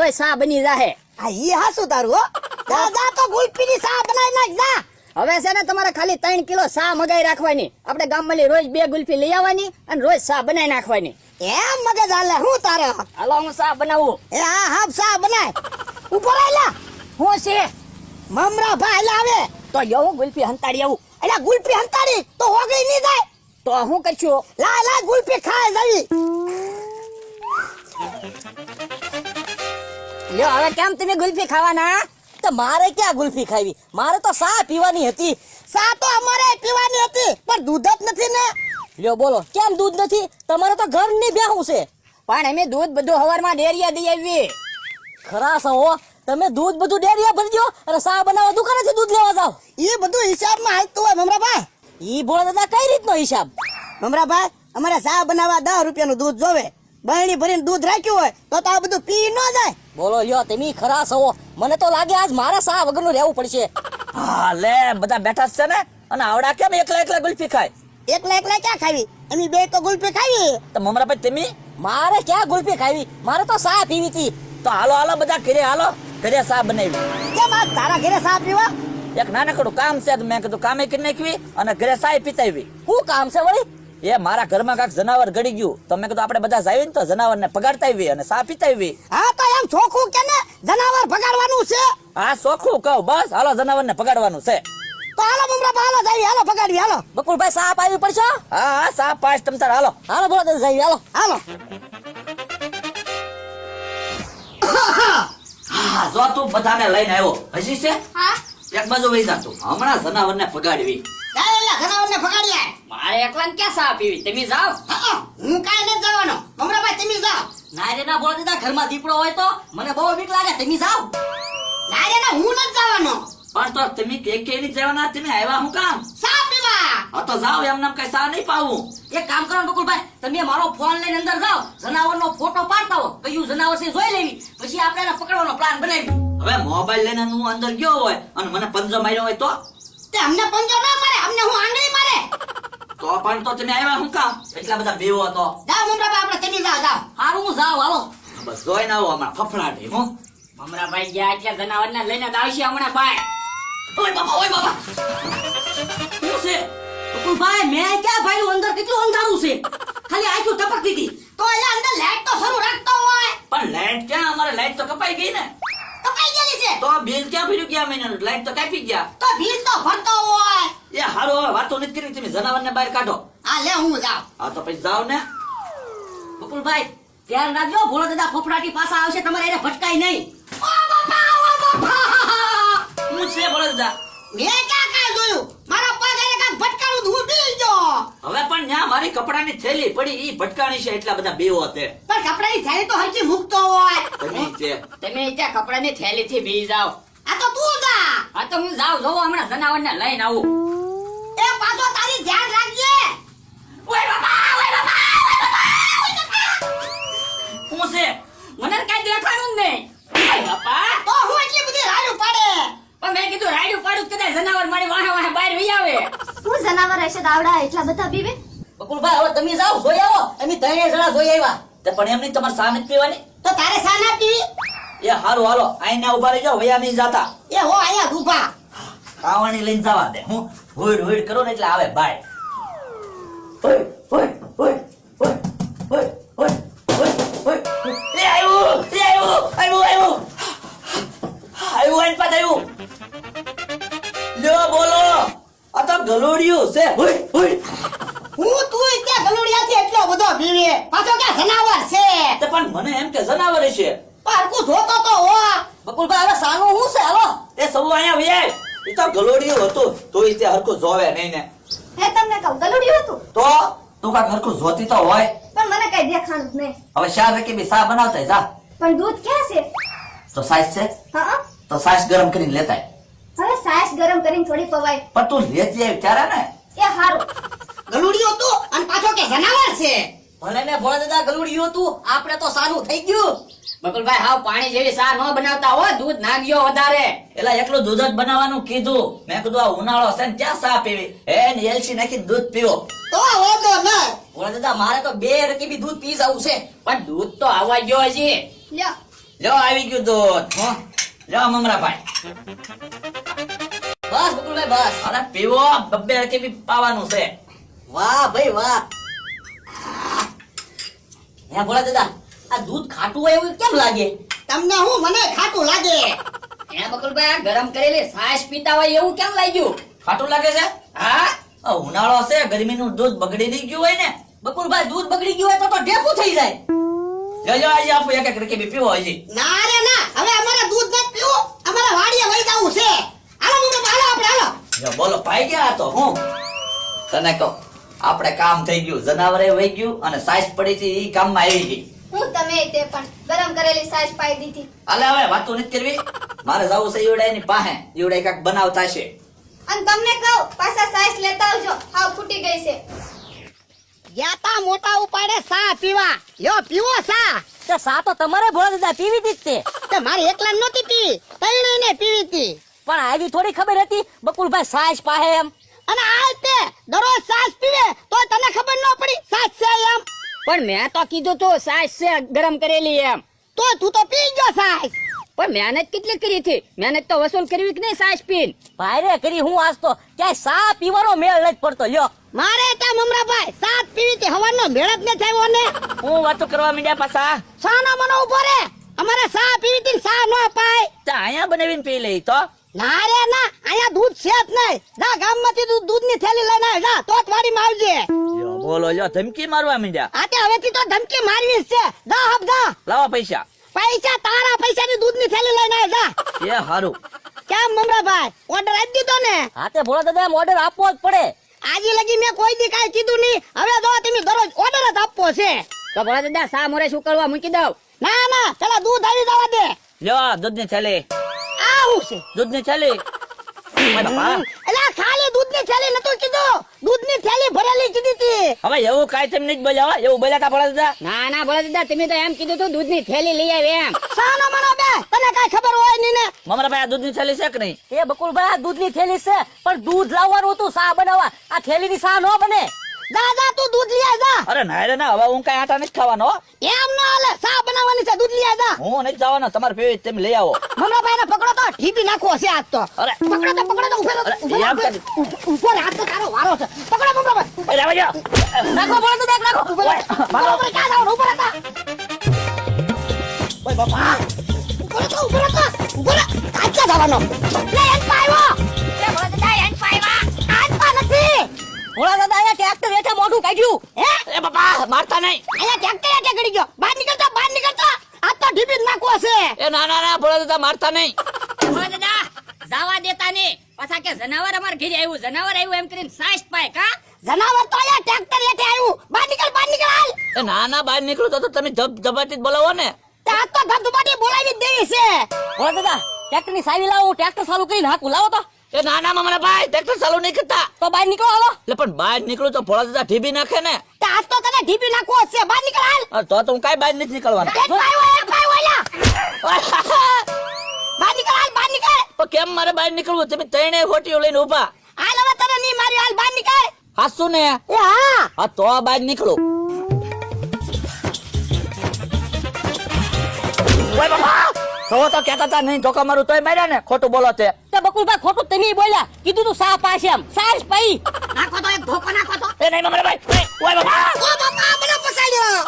તોય સા બની જાહે. આ ઈ હાસુ તારું હો. જા જા તો ગુલપીની સા બનાવી નાખ જા. હવે છે ને તમારે ખાલી 3 કિલો સા મગાઈ રાખવાની. આપણે ગામમાં રોજ 2 ગુલ્ફી લઈ આવવાની અને રોજ સા બનાવી નાખવાની. એમ મગજ હાલે હું તારે? હાલો હું સા બનાવું. એ હા હા સા બનાય. ઉપર આયલા હું છે મમરા ભાઈ લાવે તો યો ગુલ્ફી હંતાડી આવું. એટલે ગુલપી હંતાડી તો ઓગળી ની જાય. તો હું કરશું? લા લા ગુલપી ખાય જવી. લ્યો હવે કેમ તમે ગુલ્ફી ખાવાના? તો મારે ક્યાં ગુલ્ફી ખાવી, મારે તો સા પીવાની હતી. સા તો અમારે પીવાની હતી પણ દૂધ જ નથી ને. લ્યો બોલો કેમ દૂધ નથી? તમારે તો ઘરની બેહું છે. પણ અમે દૂધ બધું હવારમાં ડેરિયા દઈ આવી. ખરા છો તમે દૂધ બધું ડેરિયા ભરી દો અને સા બનાવવા દુકાનેથી દૂધ લેવા જાવ. એ બધું હિસાબમાં હાલતું હોય મમરાભાઈ. ઈ ભોળા દાદા કઈ રીતનો હિસાબ? મમરાભાઈ અમારે ચા બનાવવા 10 રૂપિયાનું દૂધ જોવે. બરણી ભરીને દૂધ રાખ્યું હોય તો આ બધું પી ન જાય. બોલો લ્યો તમે ખરા છો. મને તો લાગે આજ મારા સા વગરનું રહેવું પડશે. હા લે બધા બેઠા છે ને અને આવડા કેમ એકલા એકલા ગુલ્ફી ખાય? એકલા એકલા ક્યાં ખાવી? અમે બે તો ગુલપી ખાવી. તો મમરાભાઈ તમે? મારે ક્યાં ગુલ્ફી ખાવી, મારે તો સા પીવી હતી. તો હાલો હાલો બધા ઘરે હાલો, ઘરે સા બનાવી. કેમ આ તારા ઘરે ચા પીવા? એક નાનકડું કામ છે તો મેં કીધું કામે કરી નાખવી અને ઘરે સાય પીતાવી. શું કામ છે વળી? એ મારા ઘરમાં કાંક જનાવર ગળી ગયું તો મેં કીધું આપણે બધા જાવી ને તો જનાવરને પગાડતા આવી અને સા પીતાવી. હા તો એમ ચોખ્ખું કે ને જનાવર ભગાડવાનું છે. હા ચોખ્ખું કહું, બસ હાલો જનાવરને પગાડવાનું છે. તો હાલો મમરાભાઈ હાલો જાવી, હાલો ભગાડવી હાલો. બકુલભાઈ સા પાવી પડશે. હા હા સા પાસ તમ તાર હાલો. હાલો બોલો દાદા જઈએ હાલો. હાલો હા જો તું બધાને લઈને આવ્યો હજી છે? હા એક બાજુ વહી જા તું, હમણાં જનાવરને પગાડવી. જાવ એલા જનાવરને ભગાડી આય. મારે એકલાને ક્યાં સા પીવી? તમે જાઓ. હા હું કાઈ નથી જવાનો. મમરાભાઈ તમે જાઓ. ના રે ના બોલો દાદા ઘરમાં દીપડો હોય તો મને બહુ બીક લાગે. તમે જાઓ. ના રે ના હું નથી જવાનો. પણ તો તમે કે ની જવાના, તમે આવ્યા હું કામ? ચા પીવા. હા તો જાઓ, એમ નામ કઈ સા નહીં પાવું. એક કામ કરો ને બકુલભાઈ, તમે મારો ફોન લઈને અંદર જાઓ, જનાવરનો ફોટો પાડતા હો, કયું જનાવર છે જોઈ લેવી, પછી આપણે એને પકડવાનો પ્લાન બનાવી. હવે મોબાઈલ લઈને હું અંદર ગયો હોય અને મને પંજો માર્યો હોય તો? તે અમને પંજો ના મારે, અમને હું આંગળી મારે. તો પણ તો તમે આવ્યા હું કામ? એટલા બધા બેવો તો. જાઓ મમરાભાઈ આપણે તમે જાઓ જાઓ. હારું હું જાઉં હાલો. બસ જોઈને આવો અમારા ફફડાટી હું. મમરાભાઈ ગયા એટલે જનાવરને લઈને જ આવશે હમણાં ભાઈ. ઓય બાબા ઓય બાબા. શું છે? બકુલભાઈ મેં ક્યાં ભાઈ અંદર કેટલું અંધારું છે, ખાલી આંખો ટપકતી હતી. તો એલા અંદર લાઈટ તો શરૂ રાખતો હોય. પણ લાઈટ ક્યાં? અમારે લાઈટ તો કપાઈ ગઈ ને. કપાઈ ગયેલી છે. તો બિલ ક્યાં ભર્યું ગયા મહિનાનું? લાઈટ તો કાપી ગયા. તો બિલ તો ભરતો હોય. એ હારો હવે વાતો નથી કરી, તમે જનાવરને બહાર કાઢો. હા લે હું જાઉં. હા તો પછી જાઓ ને. બકુલભાઈ ધ્યાન રાખજો, ભોળા દાદા ફફડાટી પાછા આવશે, તમારે એને ભટકાય નહીં. ઓ બાપા ઓ બાપા. શું છે બોલો દાદા? મેં ક્યાં કાંઈ જોયું? મારા પગ એને કાંઈક ભટકાણું તો હું બી ગયો. હવે પણ ન્યા મારી કપડાની થેલી પડી, ઈ ભટકાણી છે, એટલા બધા બેવો તે. પણ કપડાની થેલી તો હરખી મૂકતો હોય. તમે છે તમે ત્યાં કપડાની થેલીથી બી જાઓ. આ તો તું જા. હા તો હું જાઉં, જોવો હમણાં જનાવરને લઈને આવું. એ પાછો તારી ધ્યાન રાખજે. ઓય બાપા ઓય બાપા ઓય બાપા. શું છે? મને કઈ દેખાણું જ નહીં. ઓય બાપા. તો હું એટલી બધી રાડું પાડે. પણ મેં કીધું રાડ્યું પાડું કદાચ જનાવર મારી વાહે વાહે બહાર વહી આવે. હું જનાવર હશે દાવડા એટલા બધા પીવે? બકુલભાઈ હવે તમે જાઓ, જોઈ આવો. અમે ત્રણે જણા જોઈ આવ્યા. તે પણ એમ નહીં, તમારે સા નથી પીવાની? તો તારે સા ના પીવી? એ હારું હાલો, આઈને ઉભા રહી જાઓ, વયા નહીં જાતા. એ હો અહીંયા ઊભા. ખાવાની લઈને જવા દે. હું હોઈડ હોઈડ કરો ને એટલે આવે બાય. ઓય ઓય ઓય ઓય ઓય ઓય ઓય ઓય. એ આવ્યું એ આવ્યું આવ્યું આવ્યું આવ્યું આઈને પાછા આવ્યું. લ્યો બોલો, આ તો ગલોડિયું છે. ઓય ઓય. હું તું ત્યાં ગલુડિયાથી એટલો બધો પીવે, પાછો ક્યાં જનાવર છે? તે પણ મને એમ કે જનાવર છે. પારકું જોતો તો હો. બકુલભાઈ હવે સાનું શું છે? હાલો એ સૌ અહીંયા વ્યાય. એ તો ગલોડિયું હતું તોય તે હરખું જોવે નહીં ને. હે તમને કહું ગલુડિયું હતું તો તું કાંઈક હરખું જોતી તો હોય. પણ મને કઈ દેખાણું જ નહીં. હવે શાર રકી બી સા બનાવતા જા. પણ દૂધ ક્યાં છે? તો સાસ છે હા તો સાસ ગરમ કરીને લેતા આય. હવે સાસ ગરમ કરીને થોડી પવાય. પણ તું લેતી આવી ત્યારે ને. એ હારું. ગલુડિયો તો અને પાછો કે જનાવર છે. ભલે ને ભોળા દાદા ગલુડિયું હતું, આપણે તો સાનું થઈ ગયું. બકુલભાઈ હાવ પાણી જેવી સા ન બનાવતા હો, દૂધ નાખ્યો વધારે. એલા એકલું દૂધ જ બનાવવાનું કીધું. મેં કીધું આ ઉનાળો છે ને ક્યાં સા પીવી? એ ને એલચી નાખી દૂધ પીવો. તો હોતો ન. ભોળા દાદા મારે તો 2 રકીબી દૂધ પી જવું છે. પણ દૂધ તો આવવા ગયો હજી. લ્યો લ્યો આવી ગયું દૂધ હો લ્યો મમરાભાઈ બસ બકુલભાઈ બસ. અરે પીવો બબ્બે કેવી પાવાનું છે વાહ ભાઈ વાહ. હે ભોળા દાદા, આ દૂધ ખાટું હોય એવું કેમ લાગે? તમને હું મને ખાટું લાગે. હે બકુલભાઈ, આ ગરમ કરેલી છાશ પીતા હોય એવું કેમ લાગ્યું? ખાટું લાગે છે હા, આ ઉનાળો છે ગરમીનું દૂધ બગડી નહીં ગયું હોય ને બકુલભાઈ દૂધ બગડી ગયું હોય તો ઢેફું થઈ જાય. લ્યો આજે આપો એક એક રકેબી પીવો હજી ના રે ના, હવે અમારે દૂધ નથી પીવું, અમારે વાડીએ વહી જવું છે. હાલો મમ્મી, હાલો આપણે હાલો. લ્યો બોલો પાઈ ગયા તો હું તને કહું આપણે કામ થઈ ગયું જનાવરે વહી ગયું અને સાઈસ પડી હતી ઈ કામમાં આવી ગઈ હું તમે તે પણ ગરમ કરેલી છાશ પાઈ દીધી. હાલે હવે વાતો નથી કરવી મારે જવું છે ઈવડાઈની પાસે ઈવડાઈ કાક બનાવતા છે અને તમને કહું પાછા છાશ લેતા આવજો, હાવ ફૂટી ગઈ છે. ગયા તા મોટા ઉપાડે સા પીવા. લ્યો પીવો સા. તે સા તો તમારે ભોળા દાદા પીવી હતી જ તે. તે મારી એકલા નહોતી પીવી, તૈણીને પીવી હતી. પણ આવી થોડી ખબર હતી બકુલભાઈ સાસ પાહે એમ. અને આ તે દરરોજ સાસ પીવે તો તને ખબર ન પડી સાસ છે એમ. પણ મેં તો કીધું તું છાશ છે ગરમ કરેલી એમ. તો તું તો પી ગયો સાસ. પણ મહેનત કેટલી કરી હતી, મહેનત તો વસૂલ કરવી કે નહીં છાશ પીન. ભાઈરે કરી હું આજ તો ક્યાંય સા પીવાનો મેળ નથી પડતો. લ્યો મારે ત્યાં મમરાભાઈ સાસ પીવી હતી, હવાનો મેળ જ ન થયો ને. હું વાતો કરવા માંડ્યા પાછા સાનો મનો ઉભો રે, અમારે સા પીવી હતી ને સા ન પાય. અહીંયા બનાવીને પી લઈ તો ના રે ના, અહીંયા દૂધ છે જ નહીં. જા ગામમાંથી દૂધની થેલી લઈને આવ, જા તો જ વાડીમાં આવજે. લ્યો બોલો લ્યો ધમકી મારવા માંડ્યા આ તે હવેથી તો ધમકી મારવી જ છે. જા હબ જા. લાવો પૈસા પૈસા તારા પૈસાની દૂધની થેલી લઈને આવ, જા. એ હારું કેમ મમરાભાઈ, ઓર્ડર આપી દીધો ને? હા તે ભોળા દાદા એમ ઓર્ડર આપવો જ પડે. આજે લગી મેં કોઈ દી કાંઈ કીધું નહીં, હવે જો તમે દરરોજ ઓર્ડર જ આપવો છે. તો ભોળા દાદા સા મોરે શું કરવા મૂકી દઉં? ના ના, પેલા દૂધ આવી જવા દે. લ્યો દૂધની થેલી આ હું છે? દૂધની થેલી ઓય બાપા એલા ખાલી દૂધની થેલી નતું કીધું, દૂધની થેલી ભરેલી કીધી હતી. હવે એવું કાંઈ તેમ નહીં બોલ્યા એવું બોલ્યા તા ભોળા દાદા ના ના ભોળા દાદા, તમે તો એમ કીધું તું દૂધની થેલી લઈ આવી એમ. સાનો મનો બે, તને કાંઈ ખબર હોય નહીં ને. મમરાભાઈ આ દૂધની થેલી છે કે નહીં એ બકુલભાઈ આ દૂધની થેલી છે પણ દૂધ લાવવાનું હતું સા બનાવવા. આ થેલીની સા ન બને. જા જા, તું દૂધ લઈ આવ, જા. અરે ના રે ના હવે હું કાંઈ આટા નથી ખાવાનો હો. એમ ન હાલે, સા બનાવવાની છે, દૂધ લઈ આવ, જા. હું નથી જવાનો તમારે પીવી તેમ લઈ આવો મમરાભાઈને પકડો તો ઢીપી નાખવો છે આજ તો. અરે પકડો તો ઉભો રહો, અરે, ઉભો રહો, એમ કરી. ઉભો રહો, આજ તો તારો વારો છે. પકડો મમરાભાઈ, એ રાવા જો નાખો ભોળા દાદા નાખો. ઉભો રહો. મમરાભાઈ ક્યાં જવાનું? ઉભો રહો તો. ઓય બાપા, ઉભો રહો તો, ઉભો રહો તો, ઉભો રહો. આજ ક્યાં જવાનો? લે એન પાયો. લે ભોળા દાદા, એન પાયવા. આજ પા નથી. ભોળા દાદા અહીંયા ટ્રેક્ટર હેઠે મોઢું કાઢ્યું. હે? એ બાપા મારતા નહીં અહીંયા ટ્રેક્ટર હેઠે ગળી ગયો. બહાર નીકળતો, બહાર નીકળતો. આજ તો ઢીપી જ નાખવો છે. એ ના ના ના ભોળા દાદા મારતા નહીં ભોળા દાદા જાવા દેતા નહીં. પાછા કે જનાવર અમાર ઘરે આવ્યું, જનાવર આવ્યું એમ કરીને છાશ પાય કા? જનાવર તો અહીંયા ટ્રેક્ટર હેઠે આવ્યું. બહાર નીકળ, હાલ. એ ના ના બહાર નીકળો તો તમે જબરથી જ બોલાવો ને તે આજ તો ધબધબાટી બોલાવી જ દેવી છે. ભોળા દાદા ટ્રેક્ટર ની સાવી લાવો, હું ટ્રેક્ટર ચાલુ કરીને હાકું. લાવો તો. એ ના ના મમરાભાઈ ટ્રેક્ટર ચાલુ નહીં કરતા તો બહાર નીકળો હાલો. એટલે પણ બહાર નીકળું તો ભોળા દાદા ઢીબી નાખે ને તે આજ તો તને ઢીપી નાખવો જ છે. બહાર નીકળ, હાલ. તો હું કાંઈ બહાર નથી નીકળવાના એક પાયો એલા. બહાર નીકળ, હાલ, બહાર નીકળ. તો કેમ મારે બહાર નીકળવું તમે ત્રણેય હોટીઓ લઈને ઊભા હાલ હવે તને નહીં મારી, હાલ બહાર નીકળ. હાસુ ને એ હા. હા તો બહાર નીકળો ઓય બાપા તો કહેતા હતા નહીં ધોકા મારું તોય માર્યા ને ખોટું બોલો તે તે બકુલભાઈ ખોટું તમે બોલ્યા, કીધું તું સા પાશે એમ. સાસ પાઈ. નાખો તો, એક ધોકો નાખો તો. એ નહીં મમરાભાઈ ઓય બાપા ઓ બાપા, મને ફસાડ્યો.